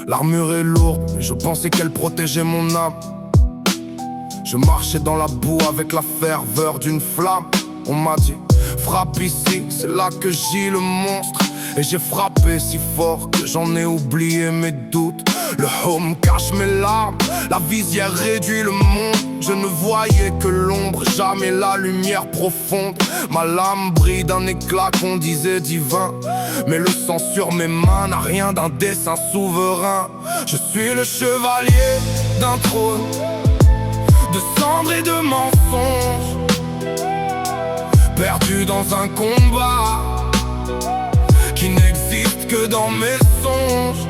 L'armure est lourde, mais je pensais qu'elle protégeait mon âme. Je marchais dans la boue avec la ferveur d'une flamme. On m'a dit, frappe ici, c'est là que gît le monstre. Et j'ai frappé si fort que j'en ai oublié mes doutes. Le home cache mes larmes, la visière réduit le monde. Je ne voyais que l'ombre, jamais la lumière profonde. Ma lame brille d'un éclat qu'on disait divin, mais le sang sur mes mains n'a rien d'un dessin souverain. Je suis le chevalier d'un trône de cendres et de mensonges, perdu dans un combat qui n'existe que dans mes songes.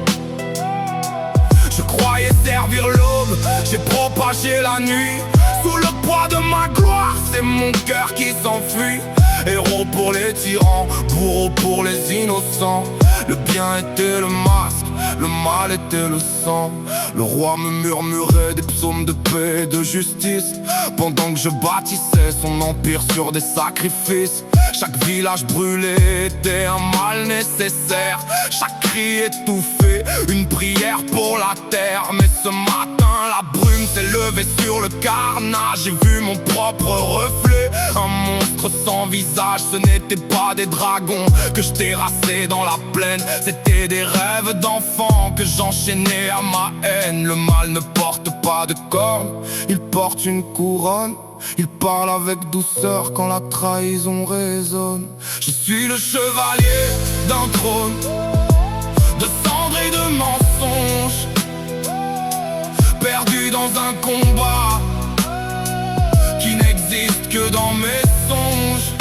Je croyais servir l'aube, j'ai propagé la nuit. Sous le poids de ma gloire, c'est mon cœur qui s'enfuit. Héros pour les tyrans, bourreau pour les innocents. Le bien était le masque, le mal était le sang. Le roi me murmurait des psaumes de paix et de justice, pendant que je bâtissais son empire sur des sacrifices. Chaque village brûlé était un mal nécessaire, chaque cri étouffé, une prière pour la terre. Mais ce matin, la brume s'est levée sur le carnage. J'ai vu mon propre reflet, un monstre sans visage. Ce n'était pas des dragons que je terrassais dans la plaine, c'était des rêves d'enfant que j'enchaînais à ma haine. Le mal ne porte pas de cornes, il porte une couronne. Il parle avec douceur quand la trahison résonne. Je suis le chevalier d'un trône de cendres et de mensonges, perdu dans un combat qui n'existe que dans mes songes.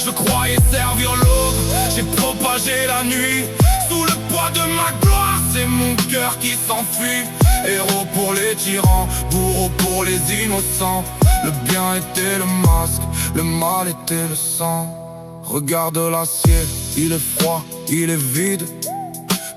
Je croyais servir l'aube, j'ai propagé la nuit. Sous le poids de ma gloire, c'est mon cœur qui s'enfuit. Héros pour les tyrans, bourreau pour les innocents. Le bien était le masque, le mal était le sang. Regarde l'acier, il est froid, il est vide,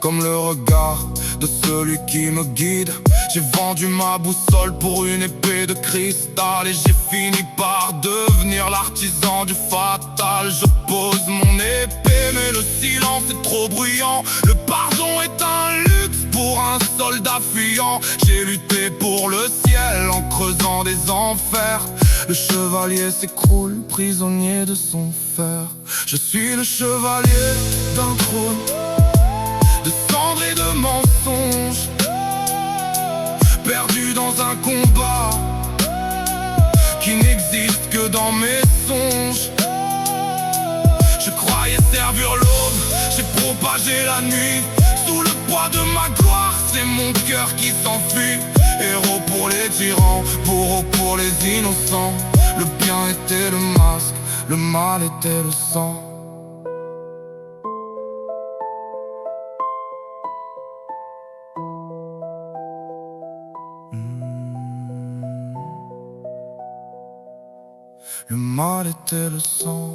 comme le regard de celui qui me guide. J'ai vendu ma boussole pour une épée de cristal, et j'ai fini par devenir l'artisan du fatal. Je pose mon épée, mais le silence est trop bruyant. Le pardon est un luxe pour un soldat fuyant. J'ai lutté pour le ciel en creusant des enfers. Le chevalier s'écroule, prisonnier de son fer. Je suis le chevalier d'un trône de cendres et de mensonges, perdu dans un combat qui n'existe que dans mes songes. Je croyais servir l'aube, j'ai propagé la nuit. Sous le poids de ma gloire, c'est mon cœur qui s'enfuit. Héros pour les tyrans, bourreau pour les innocents. Le bien était le masque, le mal était le sang. Le mal était le sang.